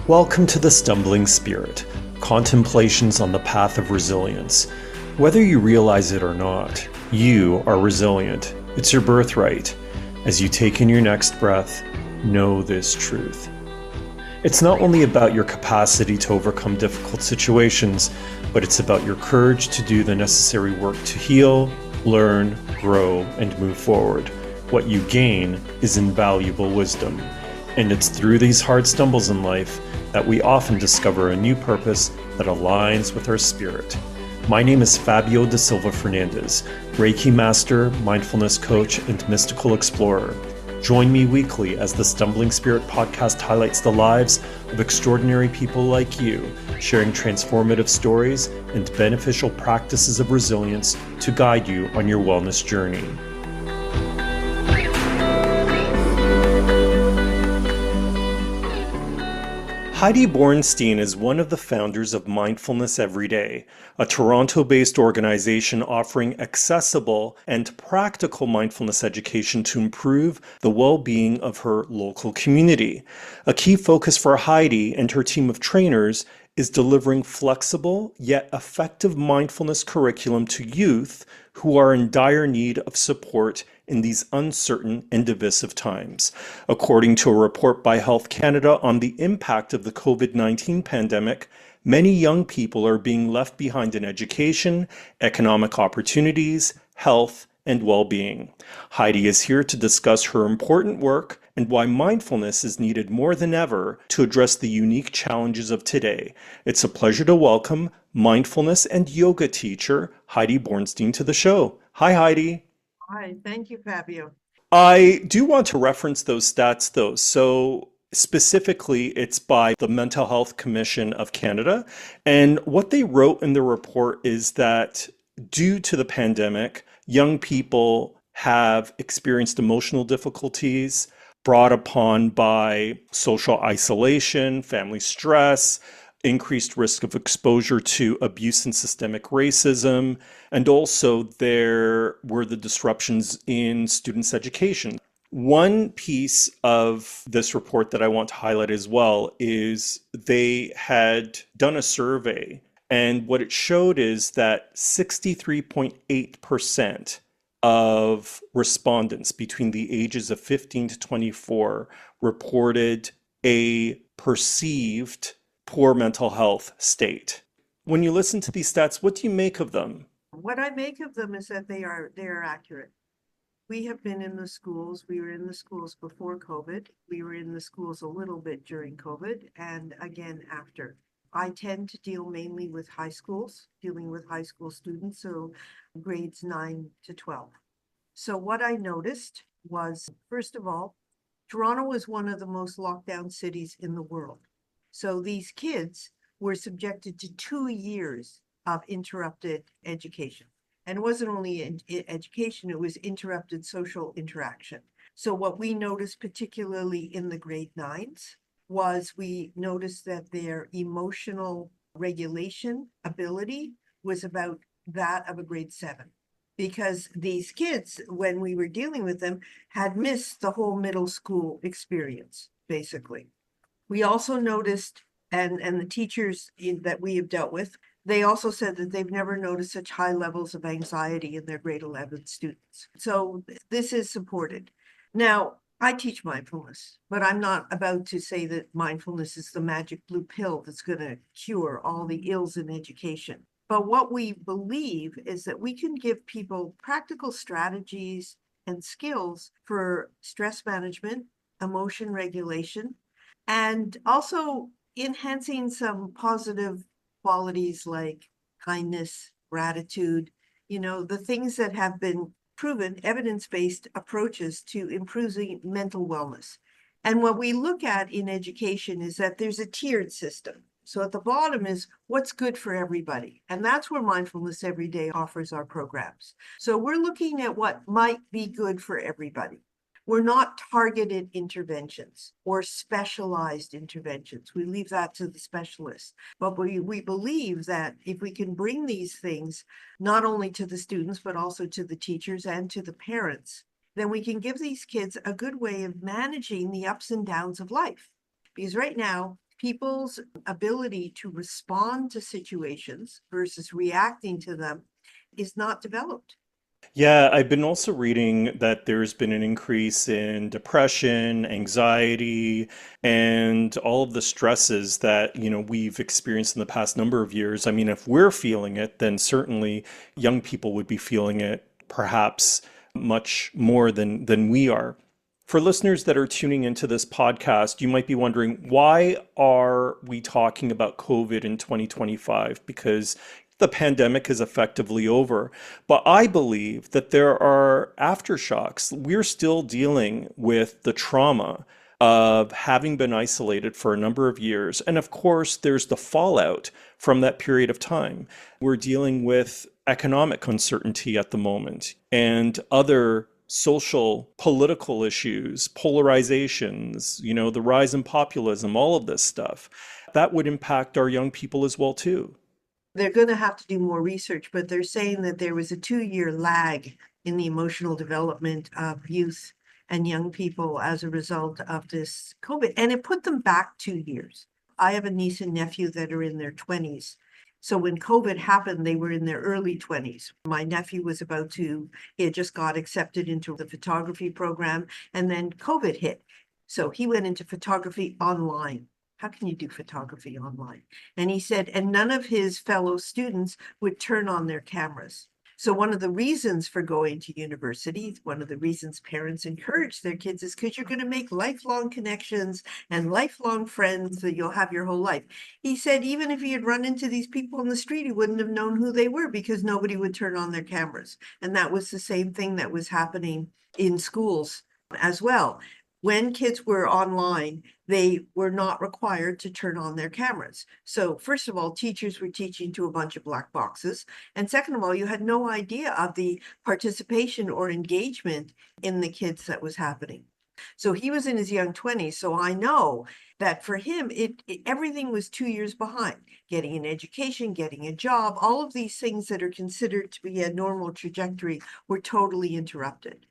Welcome to the Stumbling Spirit, contemplations on the path of resilience. Whether you realize it or not, you are resilient. It's your birthright. As you take in your next breath, know this truth. It's not only about your capacity to overcome difficult situations, but it's about your courage to do the necessary work to heal, learn, grow, and move forward. What you gain is invaluable wisdom. And it's through these hard stumbles in life that we often discover a new purpose that aligns with our spirit. My name is Fabio da Silva Fernandez, Reiki Master, Mindfulness Coach, and Mystical Explorer. Join me weekly as the Stumbling Spirit podcast highlights the lives of extraordinary people like you, sharing transformative stories and beneficial practices of resilience to guide you on your wellness journey. Heidi Bornstein is one of the founders of Mindfulness Everyday, a Toronto-based organization offering accessible and practical mindfulness education to improve the well-being of her local community. A key focus for Heidi and her team of trainers is delivering flexible yet effective mindfulness curriculum to youth who are in dire need of support in these uncertain and divisive times. According to a report by Health Canada on the impact of the COVID-19 pandemic, many young people are being left behind in education, economic opportunities, health, and well-being. Heidi is here to discuss her important work and why mindfulness is needed more than ever to address the unique challenges of today. It's a pleasure to welcome mindfulness and yoga teacher Heidi Bornstein to the show. Hi, Heidi. Hi, thank you, Fabio. I do want to reference those stats though. So specifically, it's by the Mental Health Commission of Canada. And what they wrote in the report is that due to the pandemic, young people have experienced emotional difficulties brought upon by social isolation, family stress, increased risk of exposure to abuse and systemic racism, and also there were the disruptions in students' education. One piece of this report that I want to highlight as well is they had done a survey, and what it showed is that 63.8% of respondents between the ages of 15 to 24 reported a perceived poor mental health state. When you listen to these stats, what do you make of them? What I make of them is that they are accurate. We have been in the schools. We were in the schools before COVID. We were in the schools a little bit during COVID and again after. I tend to deal mainly with high schools, dealing with high school students, so grades 9 to 12. So what I noticed was, first of all, Toronto was one of the most locked down cities in the world. So these kids were subjected to 2 years of interrupted education. And it wasn't only education, it was interrupted social interaction. So what we noticed, particularly in the grade 9s, was we noticed that their emotional regulation ability was about that of a grade 7. Because these kids, when we were dealing with them, had missed the whole middle school experience, basically. We also noticed, and the teachers that we have dealt with, they also said that they've never noticed such high levels of anxiety in their grade 11 students. So this is supported. Now, I teach mindfulness, but I'm not about to say that mindfulness is the magic blue pill that's going to cure all the ills in education. But what we believe is that we can give people practical strategies and skills for stress management, emotion regulation, and also enhancing some positive qualities like kindness, gratitude, the things that have been proven evidence-based approaches to improving mental wellness. And what we look at in education is that there's a tiered system. So at the bottom is what's good for everybody. And that's where Mindfulness Everyday offers our programs. So we're looking at what might be good for everybody. We're not targeted interventions or specialized interventions. We leave that to the specialists. But we believe that if we can bring these things not only to the students, but also to the teachers and to the parents, then we can give these kids a good way of managing the ups and downs of life. Because right now, people's ability to respond to situations versus reacting to them is not developed. Yeah, I've been also reading that there's been an increase in depression, anxiety, and all of the stresses that, we've experienced in the past number of years. I mean, if we're feeling it, then certainly young people would be feeling it perhaps much more than we are. For listeners that are tuning into this podcast, you might be wondering, why are we talking about COVID in 2025? Because the pandemic is effectively over. But I believe that there are aftershocks. We're still dealing with the trauma of having been isolated for a number of years. And of course, there's the fallout from that period of time. We're dealing with economic uncertainty at the moment and other social, political issues, polarizations, the rise in populism, all of this stuff. That would impact our young people as well, too. They're going to have to do more research, but they're saying that there was a 2-year lag in the emotional development of youth and young people as a result of this COVID, and it put them back 2 years. I have a niece and nephew that are in their 20s. So when COVID happened, they were in their early 20s. My nephew was he had just got accepted into the photography program, and then COVID hit. So he went into photography online. How can you do photography online? And he said, and none of his fellow students would turn on their cameras. So one of the reasons for going to university, one of the reasons parents encourage their kids is because you're going to make lifelong connections and lifelong friends that you'll have your whole life. He said, even if he had run into these people on the street, he wouldn't have known who they were because nobody would turn on their cameras. And that was the same thing that was happening in schools as well. When kids were online, they were not required to turn on their cameras. So first of all, teachers were teaching to a bunch of black boxes. And second of all, you had no idea of the participation or engagement in the kids that was happening. So he was in his young 20s. So I know that for him, everything was 2 years behind. Getting an education, getting a job, all of these things that are considered to be a normal trajectory were totally interrupted.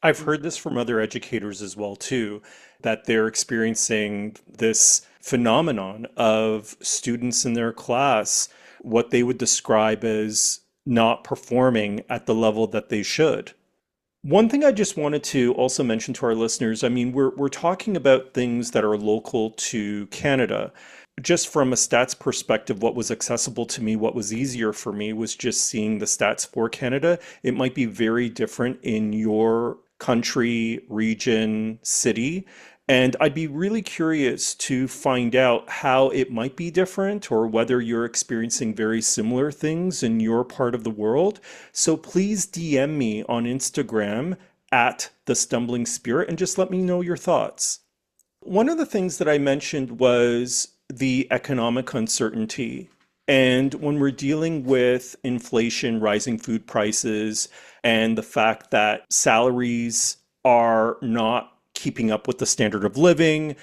I've heard this from other educators as well too, that they're experiencing this phenomenon of students in their class, what they would describe as not performing at the level that they should. One thing I just wanted to also mention to our listeners, I mean, we're talking about things that are local to Canada. Just from a stats perspective, what was accessible to me, what was easier for me was just seeing the stats for Canada. It might be very different in your country, region, city. And I'd be really curious to find out how it might be different or whether you're experiencing very similar things in your part of the world. So please DM me on Instagram at The Stumbling Spirit and just let me know your thoughts. One of the things that I mentioned was the economic uncertainty. And when we're dealing with inflation, rising food prices, and the fact that salaries are not keeping up with the standard of living,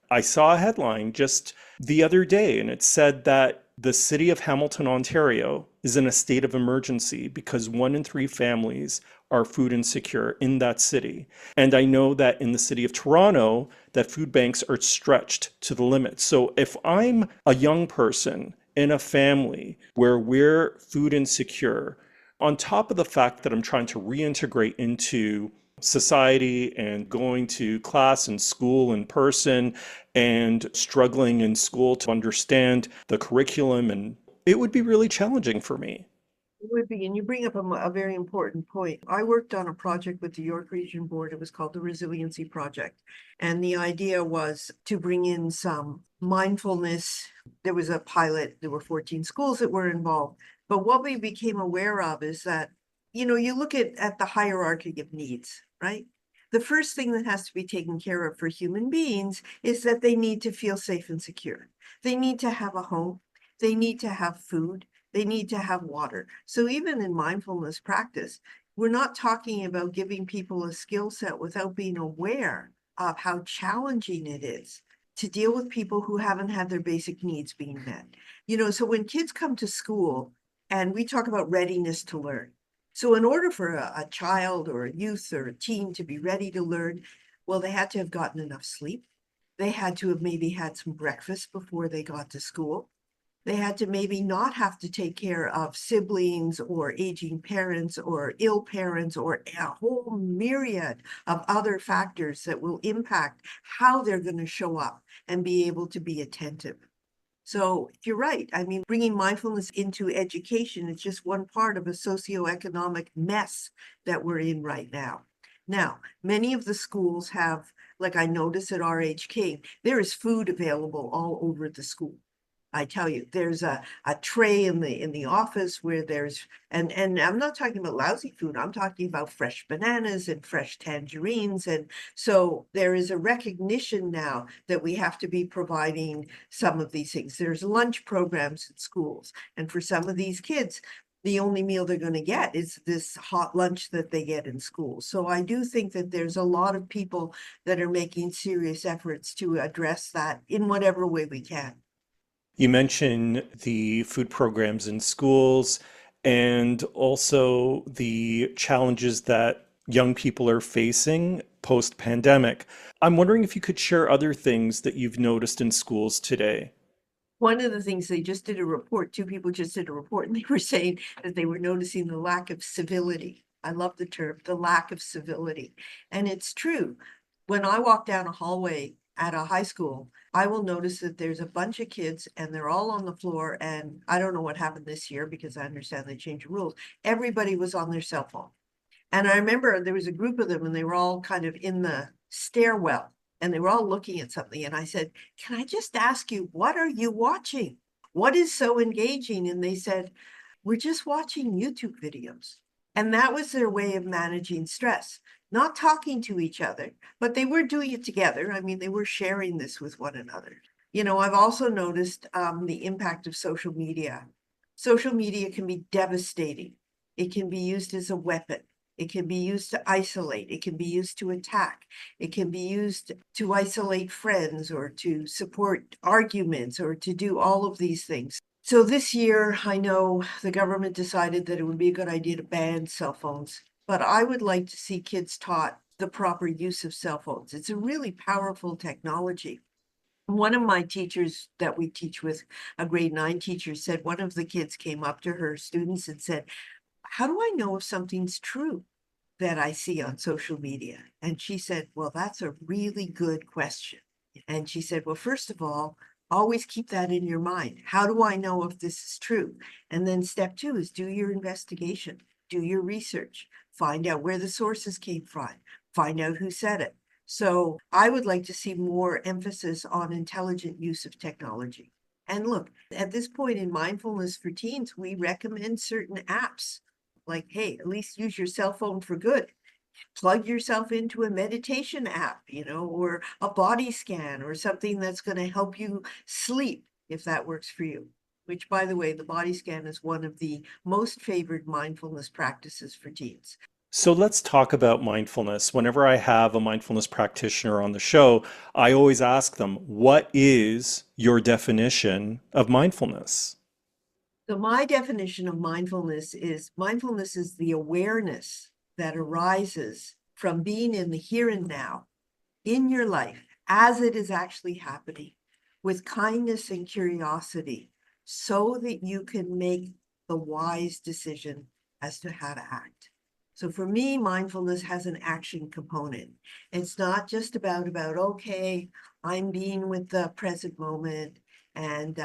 I saw a headline just the other day, and it said that the city of Hamilton, Ontario, is in a state of emergency because 1 in 3 families are food insecure in that city. And I know that in the city of Toronto, that food banks are stretched to the limit. So if I'm a young person in a family where we're food insecure, on top of the fact that I'm trying to reintegrate into society and going to class and school in person and struggling in school to understand the curriculum, and it would be really challenging for me. It would be, and you bring up a very important point. I worked on a project with the York Region Board. It was called the Resiliency Project. And the idea was to bring in some mindfulness. There was a pilot, there were 14 schools that were involved. But what we became aware of is that, you look at the hierarchy of needs, right? The first thing that has to be taken care of for human beings is that they need to feel safe and secure. They need to have a home. They need to have food. They need to have water. So even in mindfulness practice, we're not talking about giving people a skill set without being aware of how challenging it is to deal with people who haven't had their basic needs being met. So when kids come to school and we talk about readiness to learn. So in order for a child or a youth or a teen to be ready to learn, well, they had to have gotten enough sleep. They had to have maybe had some breakfast before they got to school. They had to maybe not have to take care of siblings or aging parents or ill parents or a whole myriad of other factors that will impact how they're going to show up and be able to be attentive. So you're right. I mean, bringing mindfulness into education is just one part of a socioeconomic mess that we're in right now. Now, many of the schools have, like I notice at RHK, there is food available all over the school. I tell you, there's a tray in the office where there's and I'm not talking about lousy food. I'm talking about fresh bananas and fresh tangerines. And so there is a recognition now that we have to be providing some of these things. There's lunch programs at schools. And for some of these kids, the only meal they're going to get is this hot lunch that they get in school. So I do think that there's a lot of people that are making serious efforts to address that in whatever way we can. You mentioned the food programs in schools and also the challenges that young people are facing post pandemic. I'm wondering if you could share other things that you've noticed in schools today. One of the things they just did a report, two people just did a report, and they were saying that they were noticing the lack of civility. I love the term, the lack of civility. And it's true. When I walk down a hallway at a high school, I will notice that there's a bunch of kids and they're all on the floor. And I don't know what happened this year because I understand they changed the rules. Everybody was on their cell phone. And I remember there was a group of them and they were all kind of in the stairwell and they were all looking at something. And I said, can I just ask you, what are you watching? What is so engaging? And they said, we're just watching YouTube videos. And that was their way of managing stress, not talking to each other, but they were doing it together. I mean, they were sharing this with one another. You know, I've also noticed the impact of social media. Social media can be devastating. It can be used as a weapon. It can be used to isolate. It can be used to attack. It can be used to isolate friends or to support arguments or to do all of these things. So this year, I know the government decided that it would be a good idea to ban cell phones, but I would like to see kids taught the proper use of cell phones. It's a really powerful technology. One of my teachers that we teach with, a grade 9 teacher, said one of the kids came up to her students and said, how do I know if something's true that I see on social media? And she said, well, that's a really good question. And she said, well, first of all, always keep that in your mind. How do I know if this is true? And then step 2 is do your investigation, do your research, find out where the sources came from, find out who said it. So I would like to see more emphasis on intelligent use of technology. And look, at this point in mindfulness for teens, we recommend certain apps like, hey, at least use your cell phone for good. Plug yourself into a meditation app, you know, or a body scan or something that's going to help you sleep if that works for you. Which, by the way, the body scan is one of the most favored mindfulness practices for teens. So let's talk about mindfulness. Whenever I have a mindfulness practitioner on the show, I always ask them, what is your definition of mindfulness? So my definition of mindfulness is the awareness that arises from being in the here and now in your life as it is actually happening with kindness and curiosity so that you can make the wise decision as to how to act. So for me, mindfulness has an action component. It's not just about okay, I'm being with the present moment and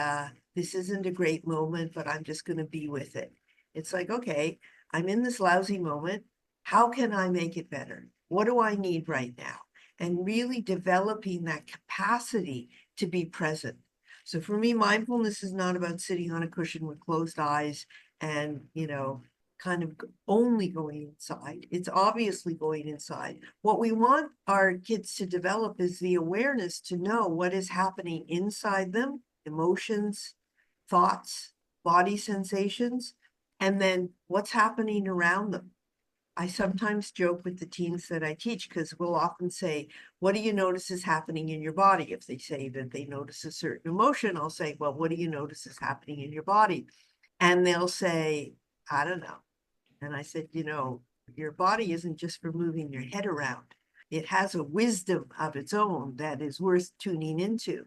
this isn't a great moment, but I'm just going to be with it. It's like, okay, I'm in this lousy moment. How can I make it better? What do I need right now? And really developing that capacity to be present. So for me, mindfulness is not about sitting on a cushion with closed eyes and, you know, kind of only going inside. It's obviously going inside. What we want our kids to develop is the awareness to know what is happening inside them, emotions, thoughts, body sensations, and then what's happening around them. I sometimes joke with the teens that I teach because we'll often say, what do you notice is happening in your body? If they say that they notice a certain emotion, I'll say, well, what do you notice is happening in your body? And they'll say, I don't know. And I said, you know, your body isn't just for moving your head around. It has a wisdom of its own that is worth tuning into.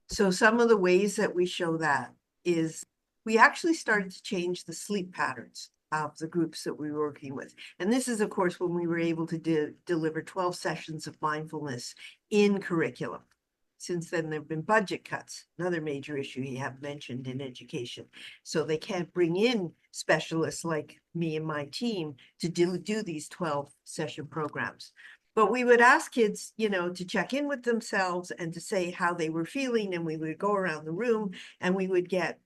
So some of the ways that we show that is we actually started to change the sleep patterns of the groups that we were working with. And this is, of course, when we were able to deliver 12 sessions of mindfulness in curriculum. Since then, there have been budget cuts, another major issue you have mentioned in education. So they can't bring in specialists like me and my team to do these 12 session programs. But we would ask kids, to check in with themselves and to say how they were feeling. And we would go around the room and we would get,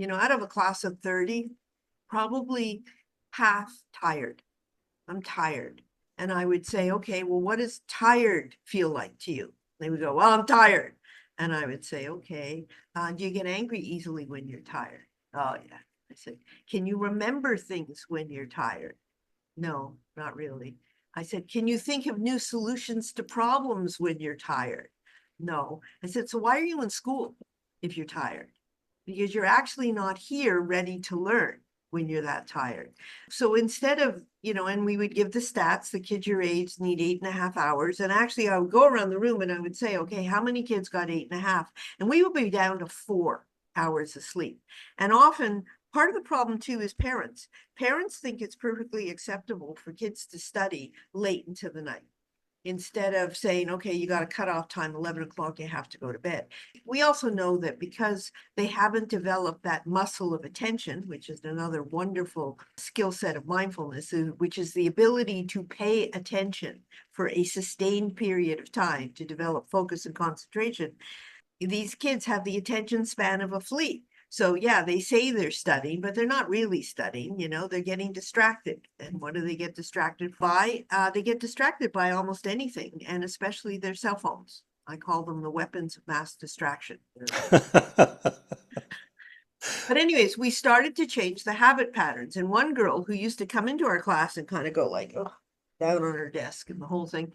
out of a class of 30, probably half tired. I'm tired. And I would say, okay, well, what does tired feel like to you? They would go, well, I'm tired. And I would say, okay, do you get angry easily when you're tired? Oh, yeah. I said, can you remember things when you're tired? No, not really. I said, can you think of new solutions to problems when you're tired? No. I said, so why are you in school if you're tired? Because you're actually not here ready to learn when you're that tired. So instead of, and we would give the stats, the kids your age need 8.5 hours. And actually I would go around the room and I would say, okay, how many kids got 8.5? And we would be down to 4 hours of sleep. And often part of the problem too is parents. Parents think it's perfectly acceptable for kids to study late into the night, instead of saying, okay, you got a cutoff time, 11 o'clock, you have to go to bed. We also know that because they haven't developed that muscle of attention, which is another wonderful skill set of mindfulness, which is the ability to pay attention for a sustained period of time to develop focus and concentration, these kids have the attention span of a flea. So yeah, they say they're studying, but they're not really studying, they're getting distracted. And what do they get distracted by? They get distracted by almost anything, and especially their cell phones. I call them the weapons of mass distraction. But anyways, we started to change the habit patterns. And one girl who used to come into our class and kind of go like, oh, down on her desk and the whole thing,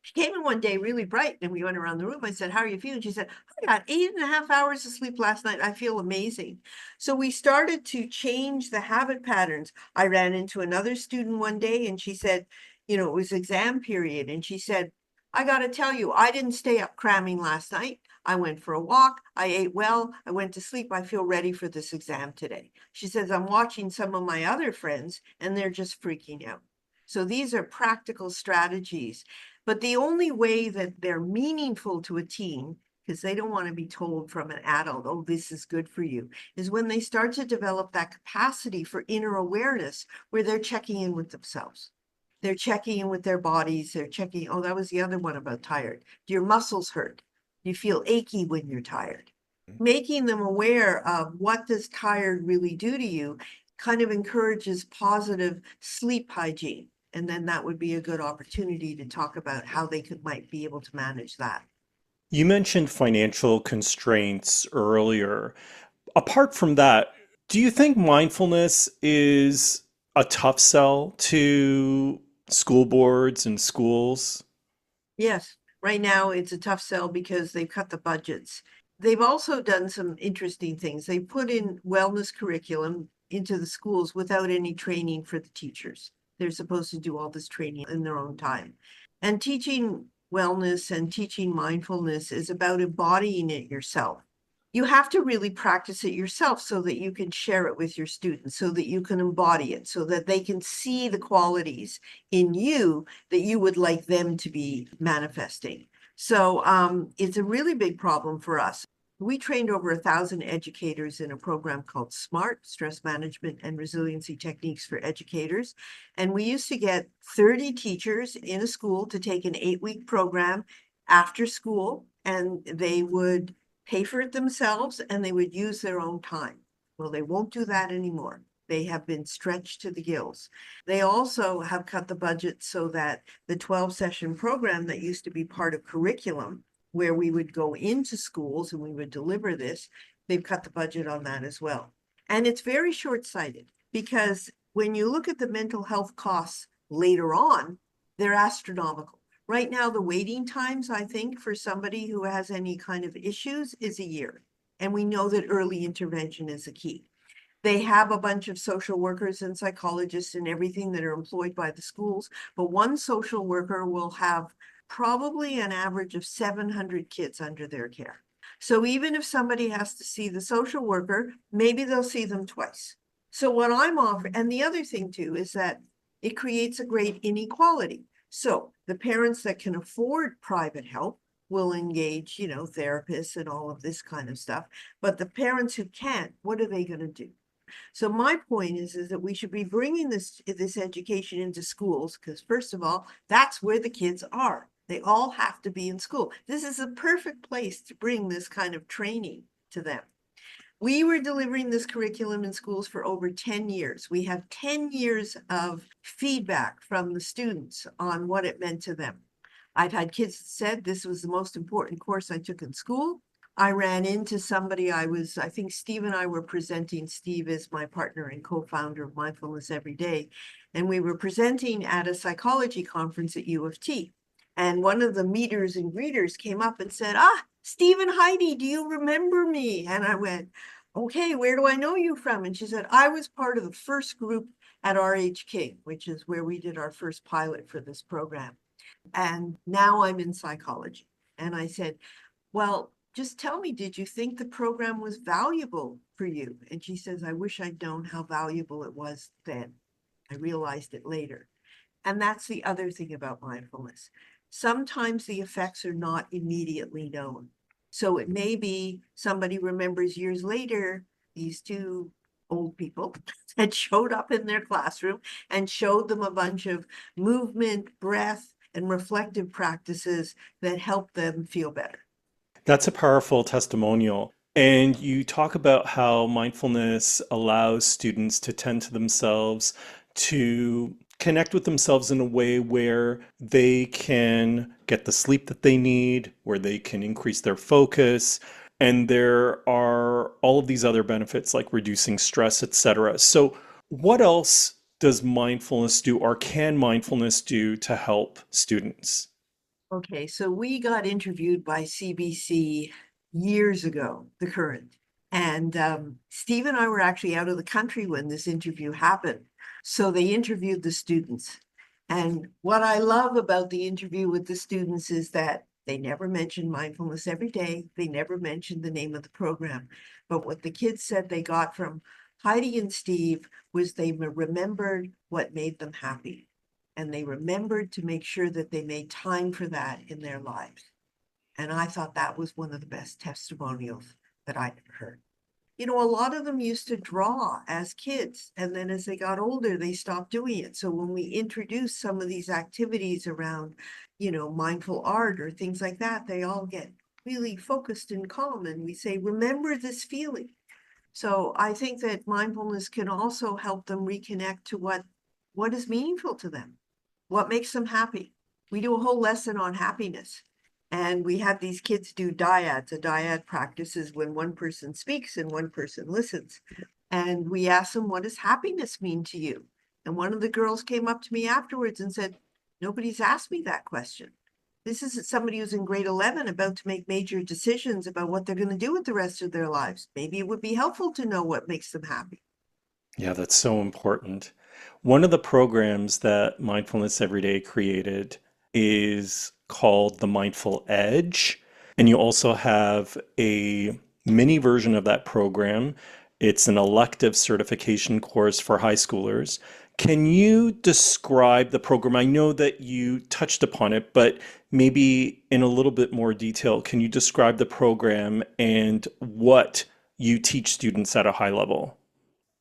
she came in one day really bright and we went around the room. I said, how are you feeling? She said, I got 8.5 hours of sleep last night. I feel amazing. So we started to change the habit patterns. I ran into another student one day and she said, it was exam period. And she said, I got to tell you, I didn't stay up cramming last night. I went for a walk. I ate well. I went to sleep. I feel ready for this exam today. She says, I'm watching some of my other friends and they're just freaking out. So these are practical strategies. But the only way that they're meaningful to a teen, because they don't want to be told from an adult, oh, this is good for you, is when they start to develop that capacity for inner awareness where they're checking in with themselves. They're checking in with their bodies. They're checking, oh, that was the other one about tired. Do your muscles hurt? Do you feel achy when you're tired? Making them aware of what does tired really do to you kind of encourages positive sleep hygiene. And then that would be a good opportunity to talk about how they might be able to manage that. You mentioned financial constraints earlier. Apart from that, do you think mindfulness is a tough sell to school boards and schools? Yes, right now it's a tough sell because they've cut the budgets. They've also done some interesting things. They put in wellness curriculum into the schools without any training for the teachers. They're supposed to do all this training in their own time. And teaching wellness and teaching mindfulness is about embodying it yourself. You have to really practice it yourself so that you can share it with your students, so that you can embody it, so that they can see the qualities in you that you would like them to be manifesting. So it's a really big problem for us. We trained over 1,000 educators in a program called SMART, Stress Management and Resiliency Techniques for Educators. And we used to get 30 teachers in a school to take an 8-week program after school, and they would pay for it themselves and they would use their own time. Well, they won't do that anymore. They have been stretched to the gills. They also have cut the budget so that the 12-session program that used to be part of curriculum, where we would go into schools and we would deliver this, they've cut the budget on that as well. And it's very short-sighted because when you look at the mental health costs later on, they're astronomical. Right now, the waiting times, I think, for somebody who has any kind of issues is a year. And we know that early intervention is a key. They have a bunch of social workers and psychologists and everything that are employed by the schools, but one social worker will have probably an average of 700 kids under their care. So even if somebody has to see the social worker, maybe they'll see them twice. So what I'm offering, and the other thing too, is that it creates a great inequality. So the parents that can afford private help will engage, therapists and all of this kind of stuff. But the parents who can't, what are they going to do? So my point is that we should be bringing this education into schools because first of all, that's where the kids are. They all have to be in school. This is a perfect place to bring this kind of training to them. We were delivering this curriculum in schools for over 10 years. We have 10 years of feedback from the students on what it meant to them. I've had kids that said this was the most important course I took in school. I ran into somebody I think Steve and I were presenting. Steve is my partner and co-founder of Mindfulness Everyday. And we were presenting at a psychology conference at U of T. And one of the meeters and greeters came up and said, Steve and Heidi, do you remember me? And I went, okay, where do I know you from? And she said, I was part of the first group at RH King, which is where we did our first pilot for this program. And now I'm in psychology. And I said, well, just tell me, did you think the program was valuable for you? And she says, I wish I'd known how valuable it was then. I realized it later. And that's the other thing about mindfulness. Sometimes the effects are not immediately known. So it may be somebody remembers years later, these two old people that showed up in their classroom and showed them a bunch of movement, breath, and reflective practices that help them feel better. That's a powerful testimonial. And you talk about how mindfulness allows students to tend to themselves, to connect with themselves in a way where they can get the sleep that they need, where they can increase their focus. And there are all of these other benefits like reducing stress, etc. So, what else does mindfulness do, or can mindfulness do to help students? Okay, so we got interviewed by CBC years ago, the current. And Steve and I were actually out of the country when this interview happened. So they interviewed the students. And what I love about the interview with the students is that they never mentioned mindfulness every day. They never mentioned the name of the program. But what the kids said they got from Heidi and Steve was they remembered what made them happy. And they remembered to make sure that they made time for that in their lives. And I thought that was one of the best testimonials that I'd ever heard. A lot of them used to draw as kids, and then as they got older, they stopped doing it. So when we introduce some of these activities around, mindful art or things like that, they all get really focused and calm. And we say, remember this feeling. So I think that mindfulness can also help them reconnect to what is meaningful to them. What makes them happy? We do a whole lesson on happiness. And we have these kids do dyads. A dyad practice is when one person speaks and one person listens. And we ask them, what does happiness mean to you? And one of the girls came up to me afterwards and said, nobody's asked me that question. This is somebody who's in grade 11 about to make major decisions about what they're going to do with the rest of their lives. Maybe it would be helpful to know what makes them happy. Yeah, that's so important. One of the programs that Mindfulness Everyday created is called the Mindful Edge. And you also have a mini version of that program. It's an elective certification course for high schoolers. Can you describe the program? I know that you touched upon it, but maybe in a little bit more detail, can you describe the program and what you teach students at a high level?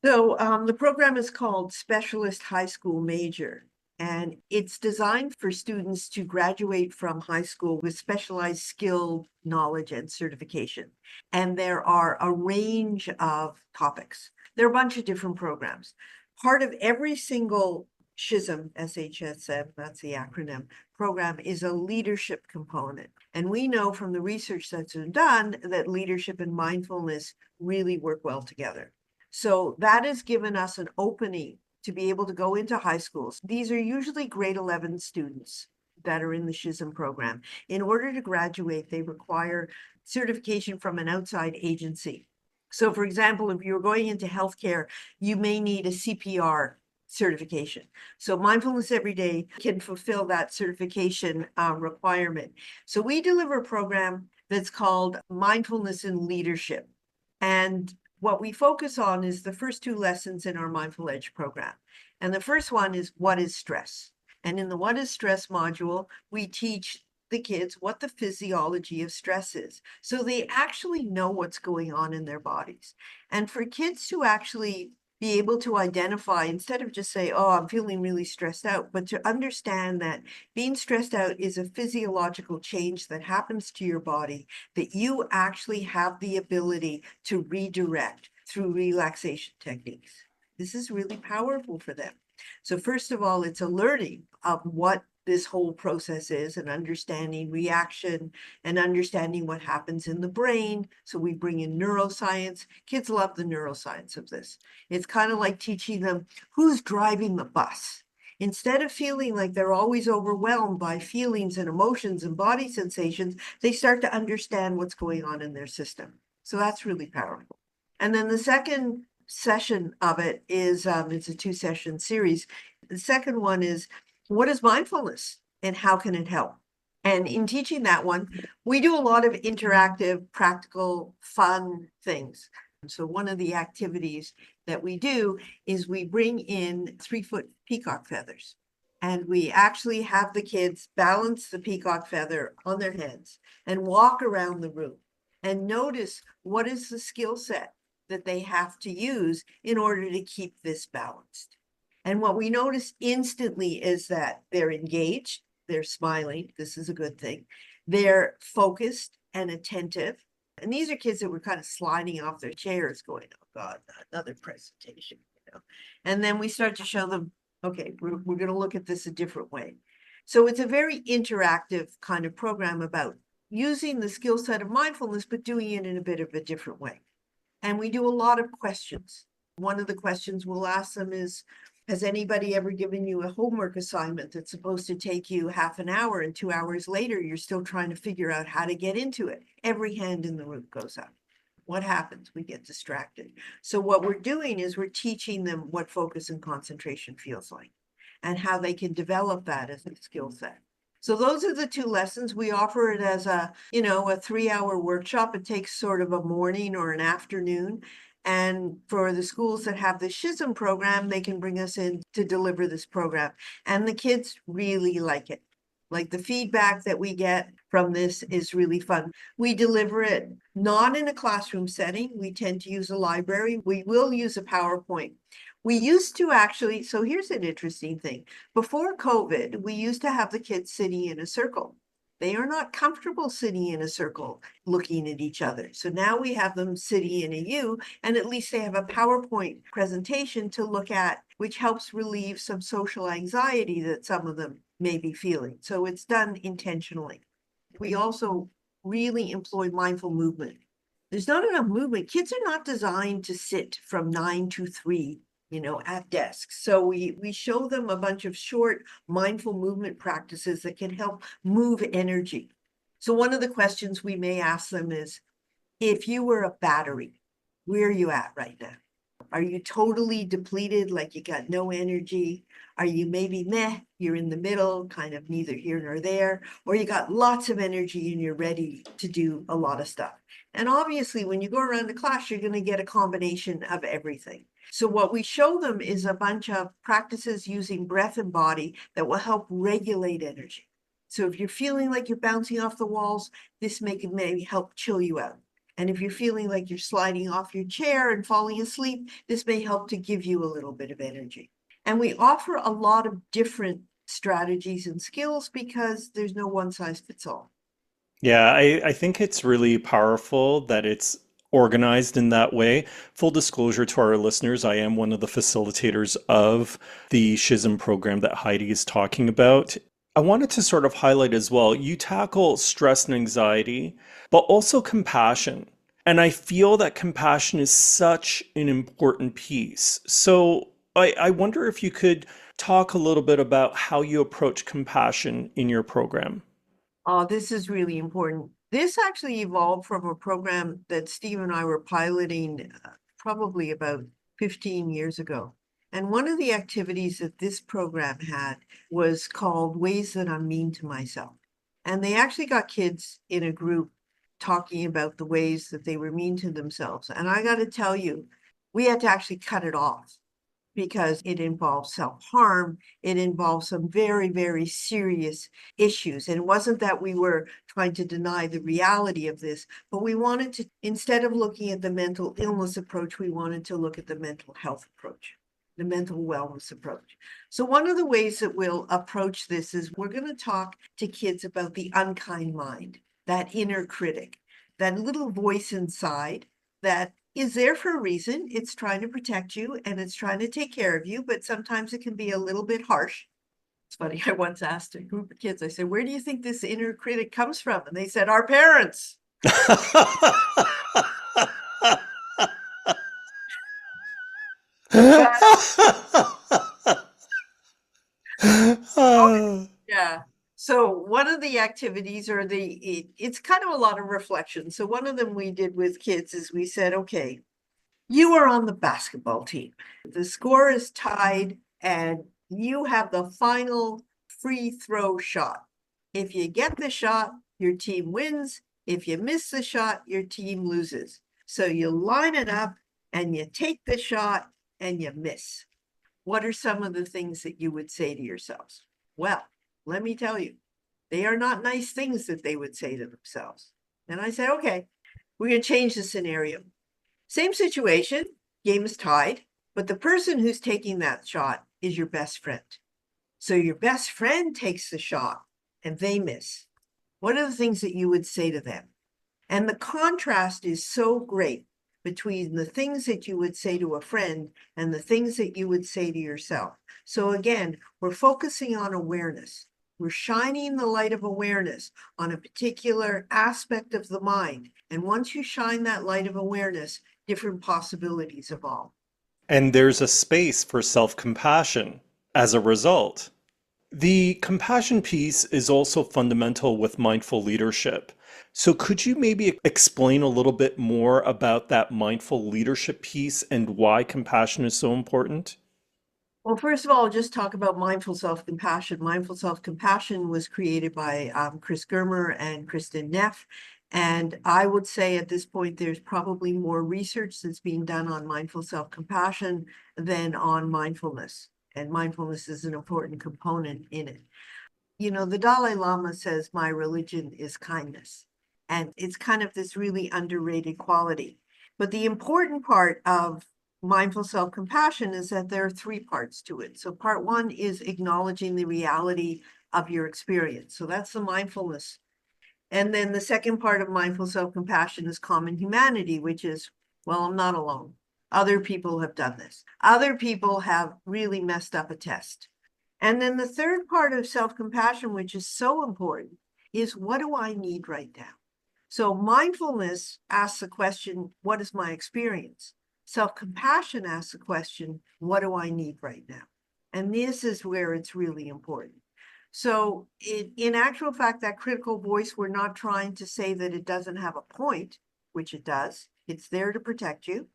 So the program is called Specialist High School Major, and it's designed for students to graduate from high school with specialized skill, knowledge, and certification. And there are a range of topics. There are a bunch of different programs. Part of every single SHISM, SHSM, that's the acronym, program is a leadership component. And we know from the research that's been done that leadership and mindfulness really work well together. So that has given us an opening to be able to go into high schools. These are usually grade 11 students that are in the SHISM program. In order to graduate, they require certification from an outside agency. So for example, if you're going into healthcare, you may need a CPR certification. So Mindfulness Everyday can fulfill that certification requirement. So we deliver a program that's called Mindfulness in Leadership. And what we focus on is the first two lessons in our Mindful Edge program. And the first one is what is stress? And in the what is stress module, we teach the kids what the physiology of stress is. So they actually know what's going on in their bodies. And for kids to actually be able to identify, instead of just say, oh, I'm feeling really stressed out, but to understand that being stressed out is a physiological change that happens to your body, that you actually have the ability to redirect through relaxation techniques. This is really powerful for them. So first of all, it's a learning of what this whole process is, and understanding reaction and understanding what happens in the brain. So we bring in neuroscience. Kids love the neuroscience of this. It's kind of like teaching them who's driving the bus. Instead of feeling like they're always overwhelmed by feelings and emotions and body sensations, they start to understand what's going on in their system. So that's really powerful. And then the second session of it is, it's a 2-session series. The second one is, what is mindfulness and how can it help? And in teaching that one, we do a lot of interactive, practical, fun things. So one of the activities that we do is we bring in 3-foot peacock feathers. And we actually have the kids balance the peacock feather on their heads and walk around the room and notice what is the skill set that they have to use in order to keep this balanced. And what we notice instantly is that they're engaged, they're smiling, this is a good thing, they're focused and attentive. And these are kids that were kind of sliding off their chairs going, oh God, another presentation, you know. And then we start to show them, okay, we're going to look at this a different way. So it's a very interactive kind of program about using the skill set of mindfulness, but doing it in a bit of a different way. And we do a lot of questions. One of the questions we'll ask them is, has anybody ever given you a homework assignment that's supposed to take you half an hour, and 2 hours later, you're still trying to figure out how to get into it? Every hand in the room goes up. What happens? We get distracted. So what we're doing is we're teaching them what focus and concentration feels like and how they can develop that as a skill set. So those are the 2 lessons. We offer it as a 3-hour workshop. It takes sort of a morning or an afternoon. And for the schools that have the SHISM program, they can bring us in to deliver this program. And the kids really like it. Like the feedback that we get from this is really fun. We deliver it not in a classroom setting. We tend to use a library. We will use a PowerPoint. We used to actually, so here's an interesting thing. Before COVID, we used to have the kids sitting in a circle. They are not comfortable sitting in a circle looking at each other. So now we have them sitting in a U, and at least they have a PowerPoint presentation to look at, which helps relieve some social anxiety that some of them may be feeling. So it's done intentionally. We also really employ mindful movement. There's not enough movement. Kids are not designed to sit from 9 to 3 at desks. So we show them a bunch of short mindful movement practices that can help move energy. So one of the questions we may ask them is, if you were a battery, where are you at right now? Are you totally depleted, like you got no energy? Are you maybe meh, you're in the middle, kind of neither here nor there, or you got lots of energy and you're ready to do a lot of stuff? And obviously, when you go around the class, you're going to get a combination of everything. So what we show them is a bunch of practices using breath and body that will help regulate energy. So if you're feeling like you're bouncing off the walls, this may help chill you out. And if you're feeling like you're sliding off your chair and falling asleep, this may help to give you a little bit of energy. And we offer a lot of different strategies and skills because there's no one size fits all. Yeah, I think it's really powerful that it's organized in that way. Full disclosure to our listeners, I am one of the facilitators of the SHISM program that Heidi is talking about. I wanted to sort of highlight as well, you tackle stress and anxiety, but also compassion. And I feel that compassion is such an important piece. So I wonder if you could talk a little bit about how you approach compassion in your program. Oh, this is really important. This actually evolved from a program that Steve and I were piloting probably about 15 years ago. And one of the activities that this program had was called Ways That I'm Mean to Myself. And they actually got kids in a group talking about the ways that they were mean to themselves. And I got to tell you, we had to actually cut it off because it involves self-harm. It involves some very, very serious issues. And it wasn't that we were trying to deny the reality of this, but we wanted to, instead of looking at the mental illness approach, we wanted to look at the mental health approach, the mental wellness approach. So one of the ways that we'll approach this is we're going to talk to kids about the unkind mind, that inner critic, that little voice inside that is there for a reason. It's trying to protect you and it's trying to take care of you, but sometimes it can be a little bit harsh. It's funny, I once asked a group of kids, I said, where do you think this inner critic comes from? And they said, our parents. But yeah. So one of the activities or it's kind of a lot of reflection. So one of them we did with kids is we said, okay, you are on the basketball team. The score is tied and you have the final free throw shot. If you get the shot, your team wins. If you miss the shot, your team loses. So you line it up and you take the shot and you miss. What are some of the things that you would say to yourselves? Well, let me tell you, they are not nice things that they would say to themselves. And I said, okay, we're going to change the scenario. Same situation, game is tied, but the person who's taking that shot is your best friend. So your best friend takes the shot and they miss. What are the things that you would say to them? And the contrast is so great between the things that you would say to a friend and the things that you would say to yourself. So again, we're focusing on awareness. We're shining the light of awareness on a particular aspect of the mind. And once you shine that light of awareness, different possibilities evolve. And there's a space for self-compassion as a result. The compassion piece is also fundamental with mindful leadership. So, could you maybe explain a little bit more about that mindful leadership piece and why compassion is so important? Well, first of all, I'll just talk about mindful self-compassion. Mindful self-compassion was created by Chris Germer and Kristen Neff. And I would say at this point, there's probably more research that's being done on mindful self-compassion than on mindfulness. And mindfulness is an important component in it. You know, the Dalai Lama says, my religion is kindness. And it's kind of this really underrated quality. But the important part of mindful self-compassion is that there are three parts to it. So part one is acknowledging the reality of your experience. So that's the mindfulness. And then the second part of mindful self-compassion is common humanity, which is, well, I'm not alone. Other people have done this. Other people have really messed up a test. And then the third part of self-compassion, which is so important, is what do I need right now? So mindfulness asks the question, what is my experience? Self-compassion asks the question, what do I need right now? And this is where it's really important. So in actual fact, that critical voice, we're not trying to say that it doesn't have a point, which it does. It's there to protect you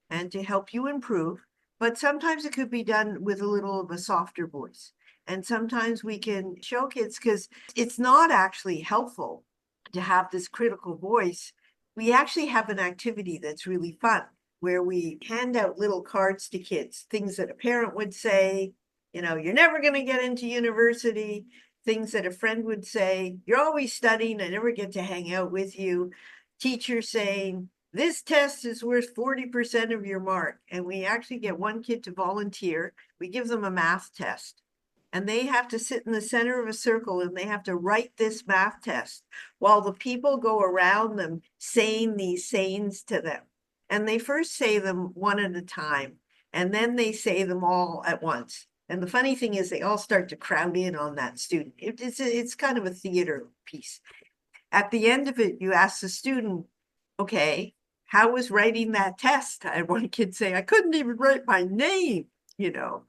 and to help you improve. But sometimes it could be done with a little of a softer voice. And sometimes we can show kids, because it's not actually helpful to have this critical voice. We actually have an activity that's really fun where we hand out little cards to kids, things that a parent would say, you know, you're never going to get into university, things that a friend would say, you're always studying, I never get to hang out with you. Teacher saying, this test is worth 40% of your mark. And we actually get one kid to volunteer. We give them a math test. And they have to sit in the center of a circle and they have to write this math test while the people go around them saying these sayings to them. And they first say them one at a time, and then they say them all at once. And the funny thing is they all start to crowd in on that student. It's kind of a theater piece. At the end of it, you ask the student, okay, how was writing that test? I had one kid say, I couldn't even write my name, you know.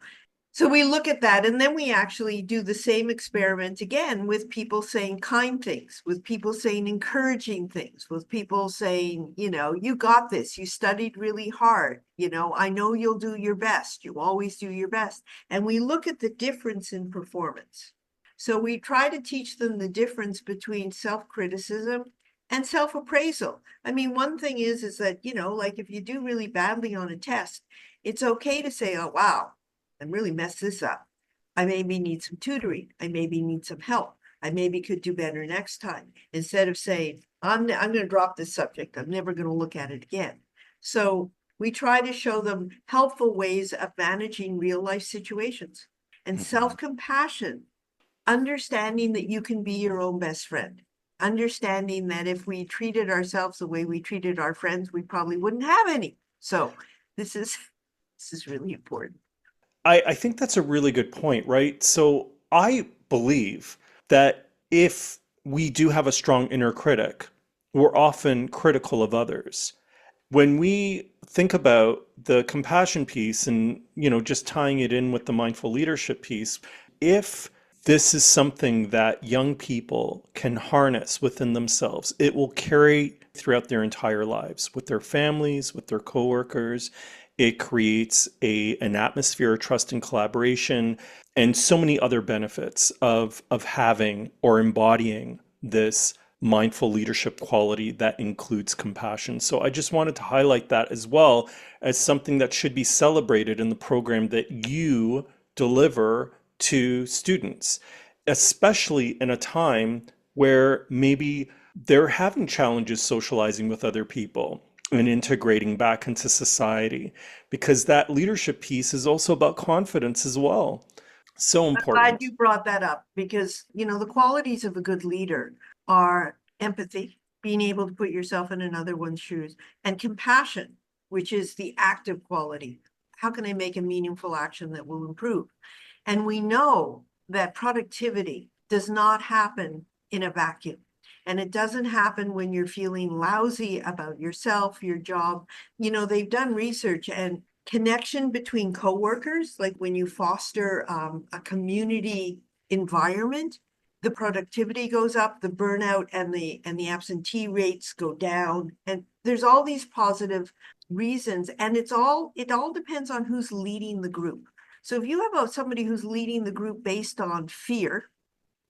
So we look at that, and then we actually do the same experiment again with people saying kind things, with people saying encouraging things, with people saying, you got this, you studied really hard, I know you'll do your best, you always do your best. And we look at the difference in performance. So we try to teach them the difference between self-criticism and self-appraisal. I mean, one thing is that, like if you do really badly on a test, it's okay to say, oh, wow, I really messed this up. I maybe need some tutoring. I maybe need some help. I maybe could do better next time. Instead of saying, I'm going to drop this subject. I'm never going to look at it again. So we try to show them helpful ways of managing real life situations and Mhm. self-compassion, understanding that you can be your own best friend, understanding that if we treated ourselves the way we treated our friends, we probably wouldn't have any. So this is this is really important. I think that's a really good point, right? So I believe that if we do have a strong inner critic, we're often critical of others. When we think about the compassion piece and, just tying it in with the mindful leadership piece, if this is something that young people can harness within themselves, it will carry throughout their entire lives with their families, with their coworkers. It creates an atmosphere of trust and collaboration and so many other benefits of having or embodying this mindful leadership quality that includes compassion. So I just wanted to highlight that as well as something that should be celebrated in the program that you deliver to students, especially in a time where maybe they're having challenges socializing with other people and integrating back into society, because that leadership piece is also about confidence as well. So Glad important. you brought that up because, the qualities of a good leader are empathy, being able to put yourself in another one's shoes, and compassion, which is the active quality. How can I make a meaningful action that will improve? And we know that productivity does not happen in a vacuum. And it doesn't happen when you're feeling lousy about yourself, your job. They've done research, and connection between coworkers, like when you foster a community environment, the productivity goes up, the burnout and the absentee rates go down. And there's all these positive reasons. And it all depends on who's leading the group. So if you have somebody who's leading the group based on fear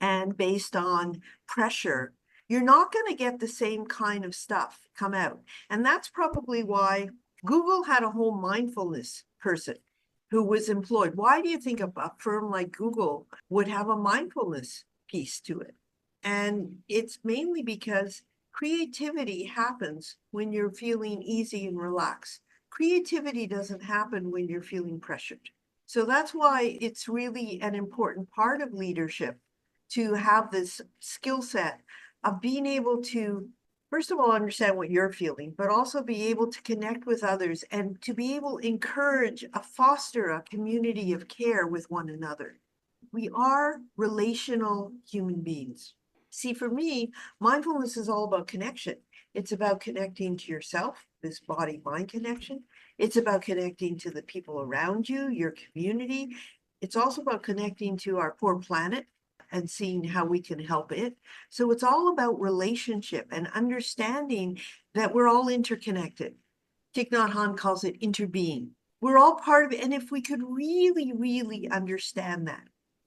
and based on pressure, you're not going to get the same kind of stuff come out. And that's probably why Google had a whole mindfulness person who was employed. Why do you think a firm like Google would have a mindfulness piece to it? And it's mainly because creativity happens when you're feeling easy and relaxed. Creativity doesn't happen when you're feeling pressured. So that's why it's really an important part of leadership to have this skill set of being able to, first of all, understand what you're feeling, but also be able to connect with others and to be able to encourage, foster a community of care with one another. We are relational human beings. See, for me, mindfulness is all about connection. It's about connecting to yourself, this body mind connection. It's about connecting to the people around you, your community. It's also about connecting to our poor planet and seeing how we can help it. So it's all about relationship and understanding that we're all interconnected. Thich Nhat Hanh calls it interbeing. We're all part of it. And if we could really, really understand that,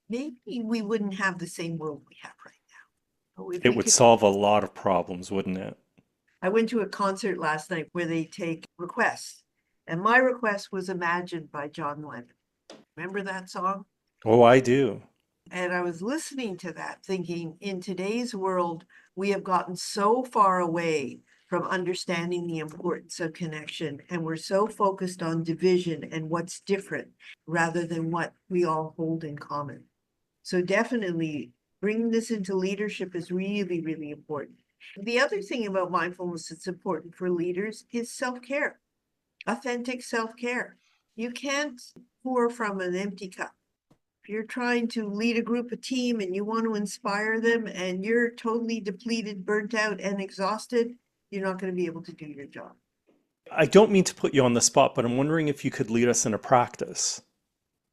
maybe we wouldn't have the same world we have right now. Oh, if It we would could. solve a lot of problems, wouldn't it? I went to a concert last night where they take requests, and my request was Imagined by John Lennon. Remember that song? Oh, I do. And I was listening to that thinking, in today's world, we have gotten so far away from understanding the importance of connection. And we're so focused on division and what's different rather than what we all hold in common. So definitely bringing this into leadership is really, really important. The other thing about mindfulness that's important for leaders is self-care, authentic self-care. You can't pour from an empty cup. If you're trying to lead a group, a team, and you want to inspire them and you're totally depleted, burnt out, and exhausted, you're not going to be able to do your job. I don't mean to put you on the spot, but I'm wondering if you could lead us in a practice.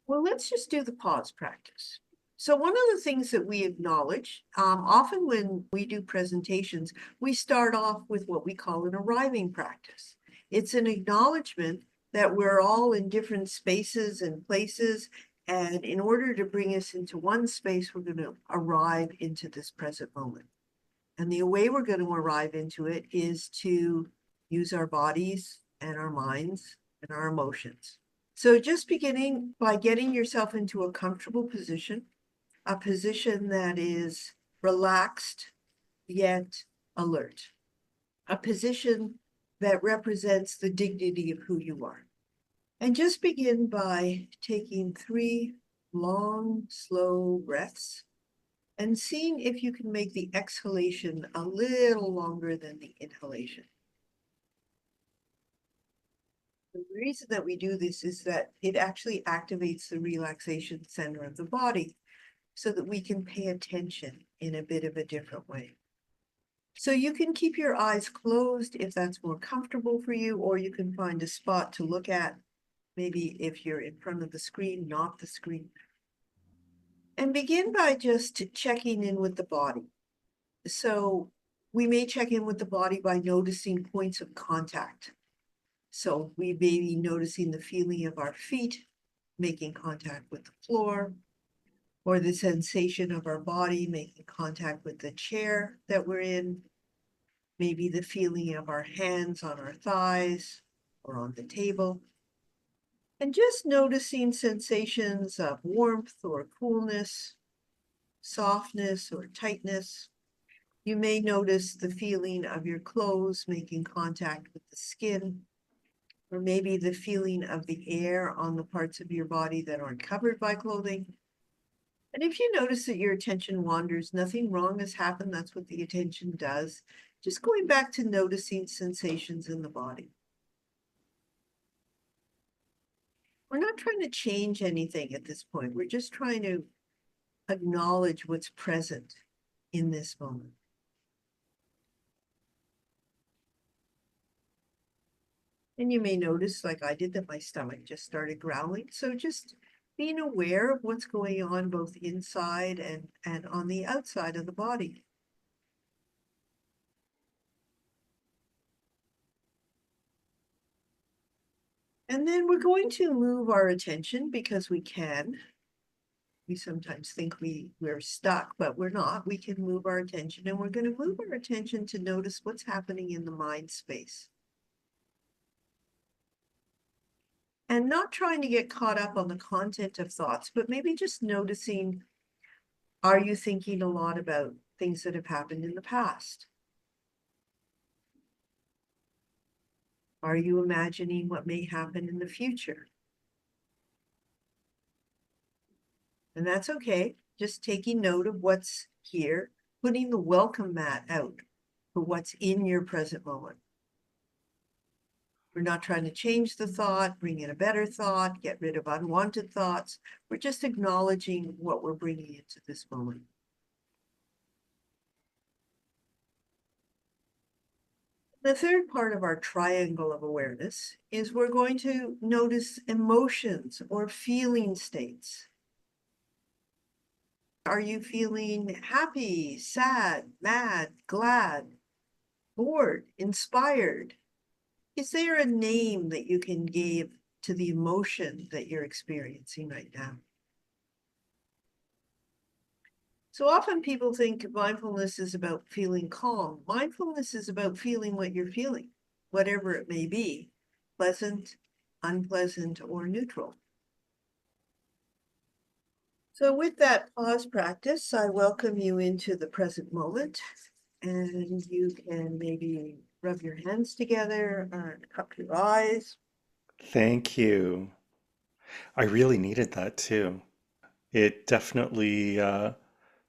Well, let's just do the pause practice. So one of the things that we acknowledge, often when we do presentations, we start off with what we call an arriving practice. It's an acknowledgement that we're all in different spaces and places, and in order to bring us into one space, we're going to arrive into this present moment. And the way we're going to arrive into it is to use our bodies and our minds and our emotions. So just beginning by getting yourself into a comfortable position, a position that is relaxed yet alert, a position that represents the dignity of who you are. And just begin by taking 3 long, slow breaths and seeing if you can make the exhalation a little longer than the inhalation. The reason that we do this is that it actually activates the relaxation center of the body so that we can pay attention in a bit of a different way. So you can keep your eyes closed if that's more comfortable for you, or you can find a spot to look at, maybe if you're in front of the screen, not the screen. And begin by just checking in with the body. So we may check in with the body by noticing points of contact. So we may be noticing the feeling of our feet making contact with the floor, or the sensation of our body making contact with the chair that we're in, maybe the feeling of our hands on our thighs or on the table. And just noticing sensations of warmth or coolness, softness or tightness. You may notice the feeling of your clothes making contact with the skin, or maybe the feeling of the air on the parts of your body that aren't covered by clothing. And if you notice that your attention wanders, nothing wrong has happened. That's what the attention does. Just going back to noticing sensations in the body. We're not trying to change anything at this point. We're just trying to acknowledge what's present in this moment. And you may notice, like I did, that my stomach just started growling. So just being aware of what's going on both inside and on the outside of the body. And then we're going to move our attention because we can. We sometimes think we're stuck, but we're not. We can move our attention, and we're going to move our attention to notice what's happening in the mind space. And not trying to get caught up on the content of thoughts, but maybe just noticing, are you thinking a lot about things that have happened in the past? Are you imagining what may happen in the future? And that's okay. Just taking note of what's here, putting the welcome mat out for what's in your present moment. We're not trying to change the thought, bring in a better thought, get rid of unwanted thoughts. We're just acknowledging what we're bringing into this moment. The third part of our triangle of awareness is we're going to notice emotions or feeling states. Are you feeling happy, sad, mad, glad, bored, inspired? Is there a name that you can give to the emotion that you're experiencing right now? So often people think mindfulness is about feeling calm. Mindfulness is about feeling what you're feeling, whatever it may be, pleasant, unpleasant, or neutral. So with that pause practice, I welcome you into the present moment, and you can maybe rub your hands together and cup your eyes. Thank you. I really needed that too. It definitely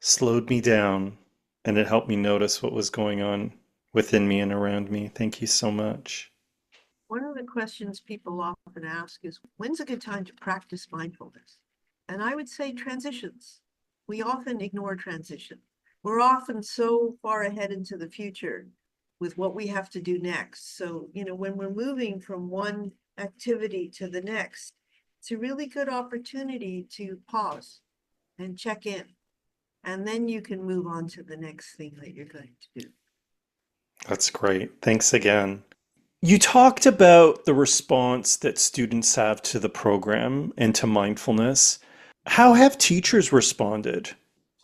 slowed me down and it helped me notice what was going on within me and around me. Thank you so much. One of the questions people often ask is, when's a good time to practice mindfulness? And I would say transitions. We often ignore transition. We're often so far ahead into the future with what we have to do next. So, when we're moving from one activity to the next, It's a really good opportunity to pause and check in. And then you can move on to the next thing that you're going to do. That's great. Thanks again. You talked about the response that students have to the program and to mindfulness. How have teachers responded?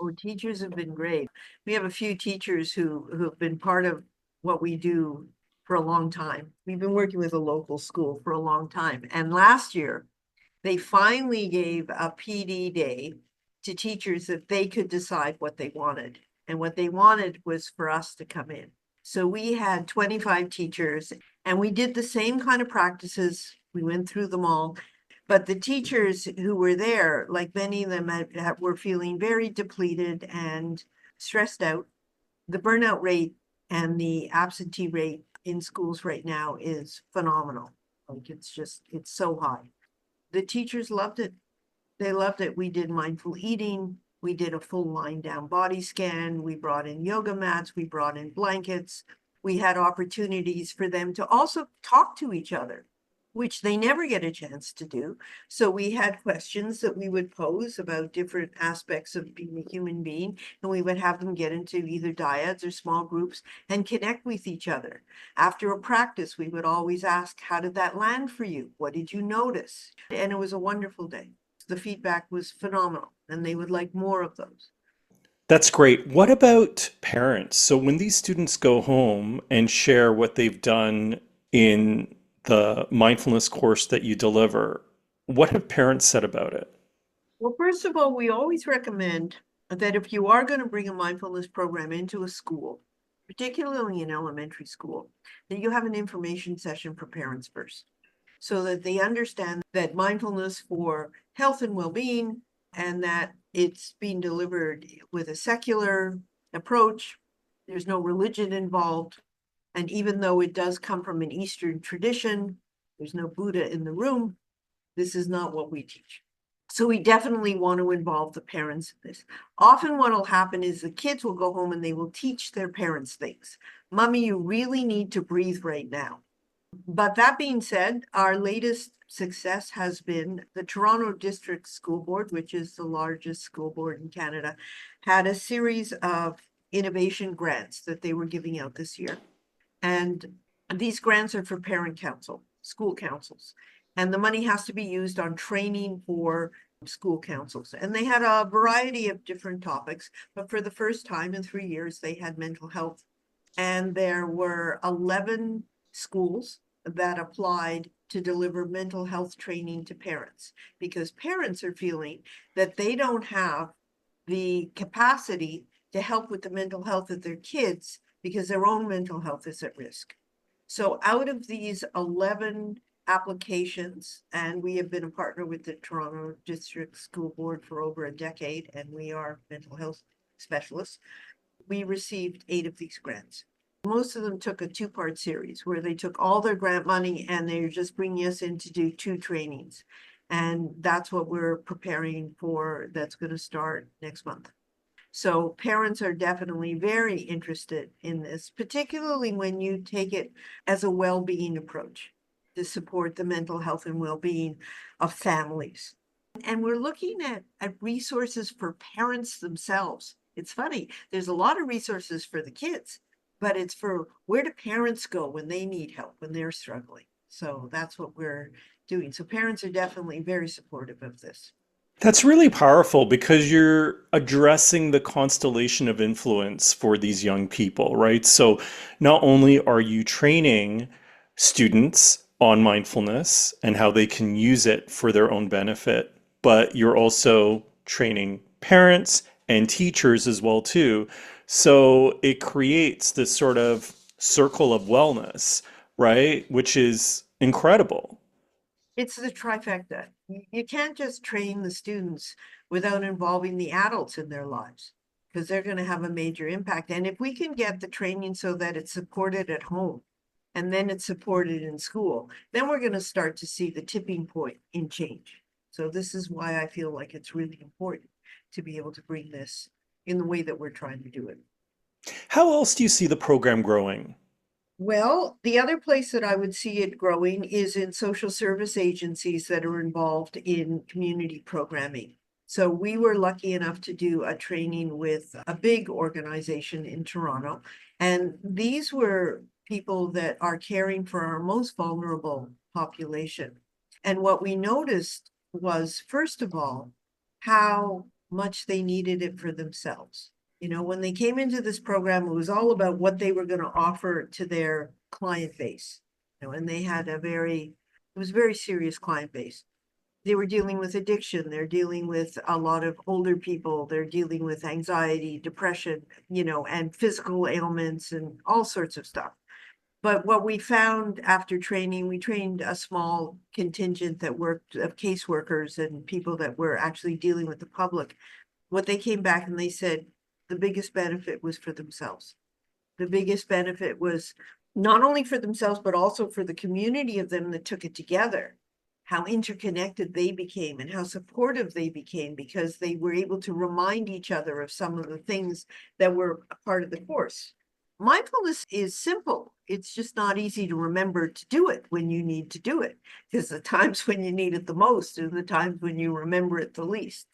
Oh, teachers have been great. We have a few teachers who have been part of what we do for a long time. We've been working with a local school for a long time. And last year, they finally gave a PD day to teachers that they could decide what they wanted. And what they wanted was for us to come in. So we had 25 teachers and we did the same kind of practices. We went through them all. But the teachers who were there, like many of them were feeling very depleted and stressed out. The burnout rate and the absentee rate in schools right now is phenomenal. Like it's so high. The teachers loved it. They loved it. We did mindful eating. We did a full lying down body scan. We brought in yoga mats. We brought in blankets. We had opportunities for them to also talk to each other, which they never get a chance to do. So we had questions that we would pose about different aspects of being a human being, and we would have them get into either dyads or small groups and connect with each other. After a practice, we would always ask, how did that land for you? What did you notice? And it was a wonderful day. The feedback was phenomenal, and they would like more of those. That's great. What about parents? So when these students go home and share what they've done in the mindfulness course that you deliver, what have parents said about it? Well, first of all, we always recommend that if you are going to bring a mindfulness program into a school, particularly in elementary school, that you have an information session for parents first, so that they understand that mindfulness for health and well-being, and that it's being delivered with a secular approach. There's no religion involved. And even though it does come from an Eastern tradition, there's no Buddha in the room. This is not what we teach. So we definitely want to involve the parents in this. Often what will happen is the kids will go home and they will teach their parents things. Mommy, you really need to breathe right now. But that being said, our latest success has been the Toronto District School Board, which is the largest school board in Canada, had a series of innovation grants that they were giving out this year. And these grants are for parent council, school councils. And the money has to be used on training for school councils. And they had a variety of different topics, but for the first time in 3 years, they had mental health. And there were 11 schools that applied to deliver mental health training to parents, because parents are feeling that they don't have the capacity to help with the mental health of their kids because their own mental health is at risk. So out of these 11 applications, and we have been a partner with the Toronto District School Board for over a decade, and we are mental health specialists, we received 8 of these grants. Most of them took a 2-part series where they took all their grant money and they're just bringing us in to do 2 trainings. And that's what we're preparing for. That's going to start next month. So parents are definitely very interested in this, particularly when you take it as a well-being approach to support the mental health and well-being of families. And we're looking at resources for parents themselves. It's funny, there's a lot of resources for the kids, but it's for where do parents go when they need help, when they're struggling. So that's what we're doing. So parents are definitely very supportive of this. That's really powerful because you're addressing the constellation of influence for these young people, right? So not only are you training students on mindfulness and how they can use it for their own benefit, but you're also training parents and teachers as well too. So it creates this sort of circle of wellness, right? Which is incredible. It's the trifecta. You can't just train the students without involving the adults in their lives, because they're going to have a major impact. And if we can get the training so that it's supported at home and then it's supported in school, then we're going to start to see the tipping point in change. So this is why I feel like it's really important to be able to bring this in the way that we're trying to do it. How else do you see the program growing? Well, the other place that I would see it growing is in social service agencies that are involved in community programming. So we were lucky enough to do a training with a big organization in Toronto, and these were people that are caring for our most vulnerable population. And what we noticed was, first of all, how much they needed it for themselves. You know, when they came into this program, it was all about what they were going to offer to their client base. You know, and they had it was a very serious client base. They were dealing with addiction. They're dealing with a lot of older people. They're dealing with anxiety, depression, you know, and physical ailments and all sorts of stuff. But what we found after training, we trained a small contingent that worked of caseworkers and people that were actually dealing with the public. What they came back and they said the biggest benefit was for themselves. The biggest benefit was not only for themselves, but also for the community of them that took it together, how interconnected they became and how supportive they became because they were able to remind each other of some of the things that were a part of the course. Mindfulness is simple. It's just not easy to remember to do it when you need to do it, because the times when you need it the most are the times when you remember it the least.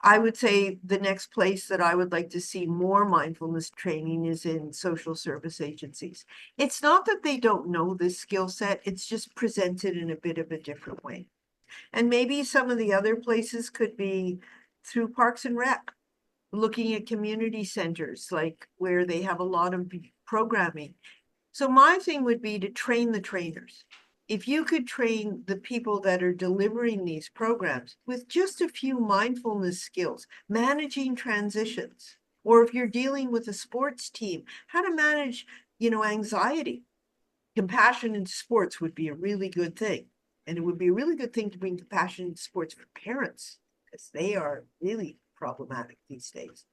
I would say the next place that I would like to see more mindfulness training is in social service agencies. It's not that they don't know this skill set, it's just presented in a bit of a different way. And maybe some of the other places could be through Parks and Rec, looking at community centers, like where they have a lot of programming. So my thing would be to train the trainers. If you could train the people that are delivering these programs with just a few mindfulness skills, managing transitions, or if you're dealing with a sports team, how to manage, you know, anxiety. Compassion in sports would be a really good thing. And it would be a really good thing to bring compassion in sports for parents, because they are really problematic these days.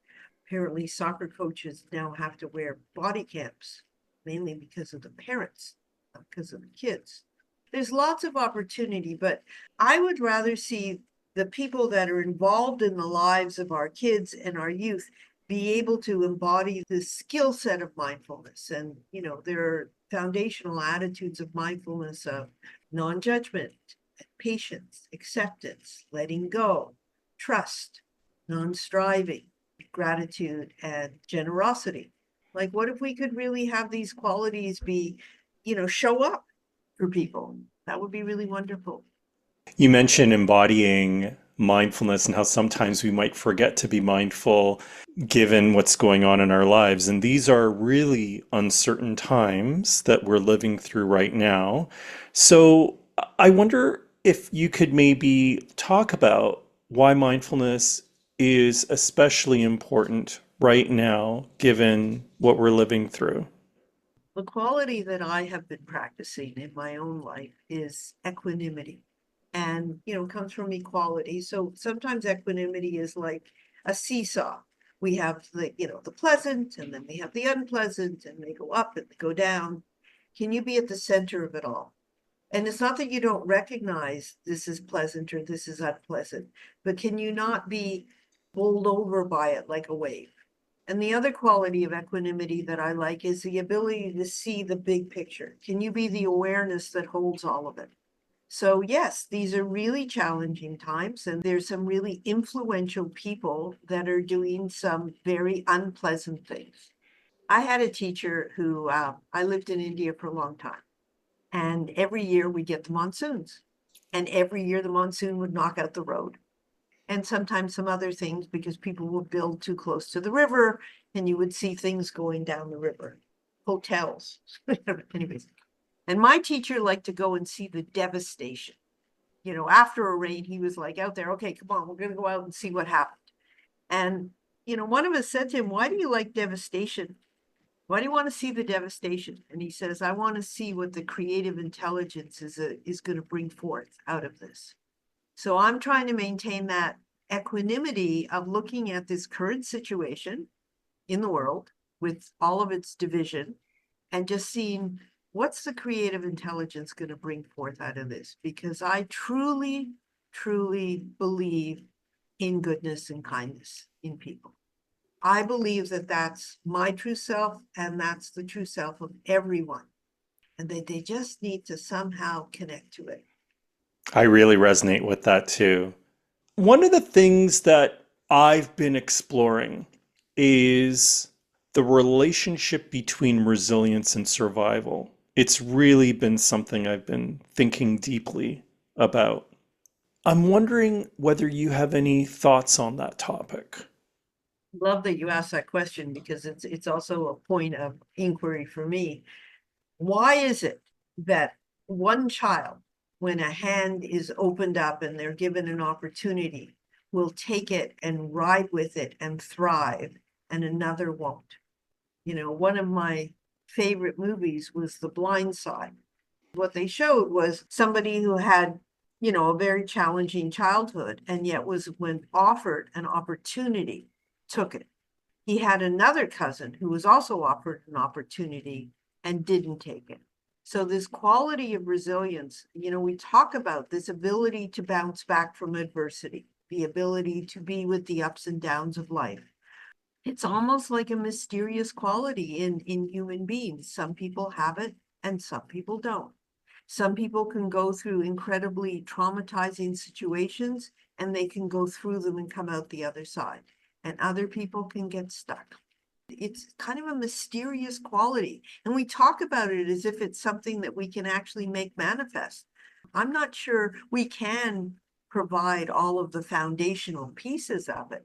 Apparently, soccer coaches now have to wear body cams, mainly because of the parents, not because of the kids. There's lots of opportunity, but I would rather see the people that are involved in the lives of our kids and our youth be able to embody the skill set of mindfulness. And, you know, there are foundational attitudes of mindfulness of non-judgment, patience, acceptance, letting go, trust, non-striving, gratitude, and generosity. Like, what if we could really have these qualities be, you know, show up for people? That would be really wonderful. You mentioned embodying mindfulness and how sometimes we might forget to be mindful given what's going on in our lives. And these are really uncertain times that we're living through right now. So I wonder if you could maybe talk about why mindfulness is especially important right now, given what we're living through. The quality that I have been practicing in my own life is equanimity. And, you know, comes from equality. So sometimes equanimity is like a seesaw. We have the, you know, the pleasant, and then we have the unpleasant, and they go up and they go down. Can you be at the center of it all? And it's not that you don't recognize this is pleasant or this is unpleasant, but can you not be bowled over by it like a wave? And the other quality of equanimity that I like is the ability to see the big picture. Can you be the awareness that holds all of it? So yes, these are really challenging times, and there's some really influential people that are doing some very unpleasant things. I had a teacher who I lived in India for a long time, and every year we get the monsoons, and every year the monsoon would knock out the road, and sometimes some other things because people would build too close to the river, and you would see things going down the river, hotels, anyways. And my teacher liked to go and see the devastation. You know, after a rain, he was like out there, okay, come on, we're going to go out and see what happened. And, you know, one of us said to him, why do you like devastation? Why do you want to see the devastation? And he says, I want to see what the creative intelligence is going to bring forth out of this. So I'm trying to maintain that equanimity of looking at this current situation in the world with all of its division and just seeing what's the creative intelligence going to bring forth out of this? Because I truly, truly believe in goodness and kindness in people. I believe that that's my true self, and that's the true self of everyone. and they just need to somehow connect to it. I really resonate with that too. One of the things that I've been exploring is the relationship between resilience and survival. It's really been something I've been thinking deeply about. I'm wondering whether you have any thoughts on that topic. Love that you asked that question because it's also a point of inquiry for me. Why is it that one child, when a hand is opened up and they're given an opportunity, will take it and ride with it and thrive, and another won't? You know, one of my favorite movies was The Blind Side. What they showed was somebody who had, you know, a very challenging childhood and yet was, when offered an opportunity, took it. He had another cousin who was also offered an opportunity and didn't take it. So this quality of resilience, you know, we talk about this ability to bounce back from adversity, the ability to be with the ups and downs of life. It's almost like a mysterious quality in human beings. Some people have it and some people don't. Some people can go through incredibly traumatizing situations and they can go through them and come out the other side. And other people can get stuck. It's kind of a mysterious quality. And we talk about it as if it's something that we can actually make manifest. I'm not sure we can provide all of the foundational pieces of it.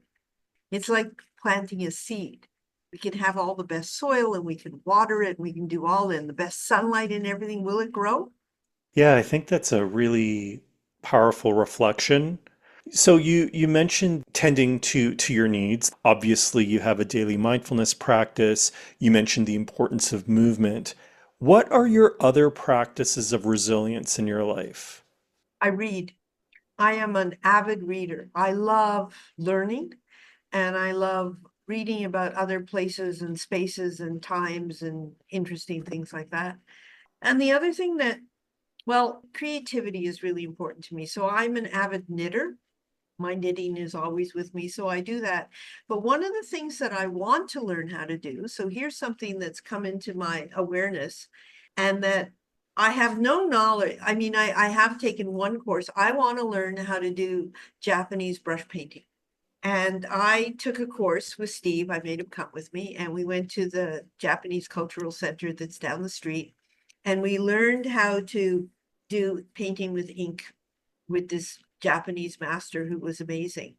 It's like planting a seed. We can have all the best soil and we can water it and we can do all in the best sunlight and everything. Will it grow? Yeah, I think that's a really powerful reflection. So you mentioned tending to your needs. Obviously, you have a daily mindfulness practice. You mentioned the importance of movement. What are your other practices of resilience in your life? I read. I am an avid reader. I love learning and I love reading about other places and spaces and times and interesting things like that. And the other thing that, well, creativity is really important to me. So I'm an avid knitter. My knitting is always with me, so I do that. But one of the things that I want to learn how to do, so here's something that's come into my awareness and that I have no knowledge. I mean, I have taken one course. I want to learn how to do Japanese brush painting. And I took a course with Steve. I made him come with me, and we went to the Japanese Cultural Center that's down the street. And we learned how to do painting with ink with this Japanese master who was amazing.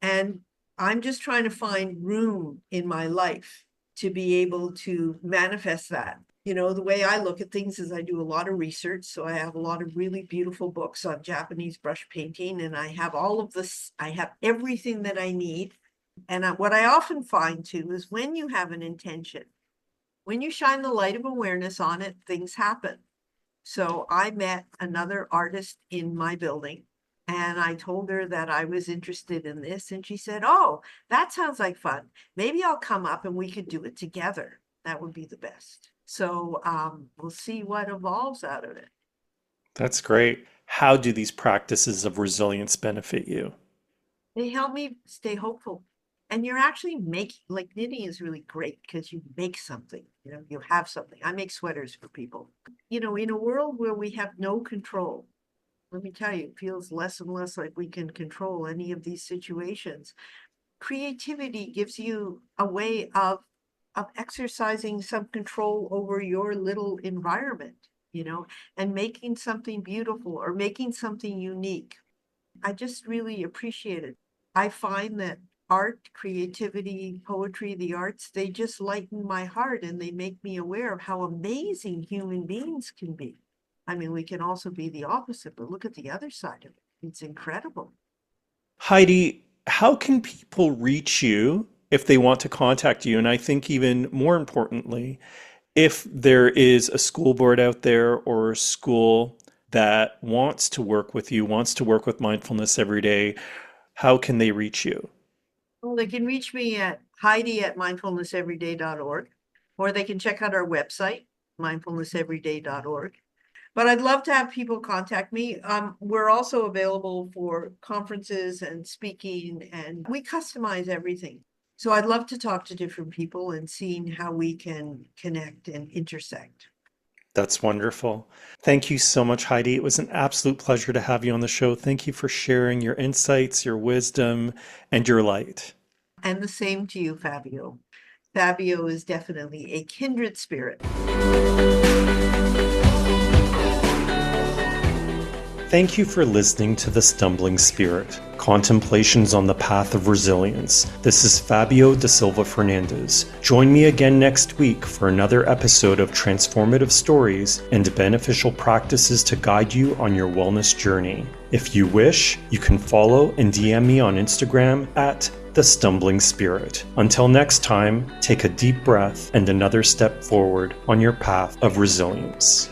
And I'm just trying to find room in my life to be able to manifest that. You know, the way I look at things is I do a lot of research. So I have a lot of really beautiful books on Japanese brush painting, and I have all of this, I have everything that I need. And what I often find too is when you have an intention, when you shine the light of awareness on it, things happen. So I met another artist in my building and I told her that I was interested in this. And she said, "Oh, that sounds like fun. Maybe I'll come up and we could do it together. That would be the best." So we'll see what evolves out of it. That's great. How do these practices of resilience benefit you? They help me stay hopeful. And you're actually making, like knitting is really great because you make something, you know, you have something. I make sweaters for people. You know, in a world where we have no control, let me tell you, it feels less and less like we can control any of these situations. Creativity gives you a way of exercising some control over your little environment, you know, and making something beautiful or making something unique. I just really appreciate it. I find that art, creativity, poetry, the arts, they just lighten my heart and they make me aware of how amazing human beings can be. I mean, we can also be the opposite, but look at the other side of it. It's incredible. Heidi, how can people reach you if they want to contact you? And I think even more importantly, if there is a school board out there or a school that wants to work with you, wants to work with mindfulness every day, how can they reach you? Well, they can reach me at heidi@mindfulnesseveryday.org, or they can check out our website, mindfulnesseveryday.org. But I'd love to have people contact me. We're also available for conferences and speaking, and we customize everything. So I'd love to talk to different people and seeing how we can connect and intersect. That's wonderful. Thank you so much, Heidi. It was an absolute pleasure to have you on the show. Thank you for sharing your insights, your wisdom, and your light. And the same to you, Fabio. Fabio is definitely a kindred spirit. Thank you for listening to The Stumbling Spirit, Contemplations on the Path of Resilience. This is Fabio da Silva Fernandez. Join me again next week for another episode of transformative stories and beneficial practices to guide you on your wellness journey. If you wish, you can follow and DM me on Instagram at The Stumbling Spirit. Until next time, take a deep breath and another step forward on your path of resilience.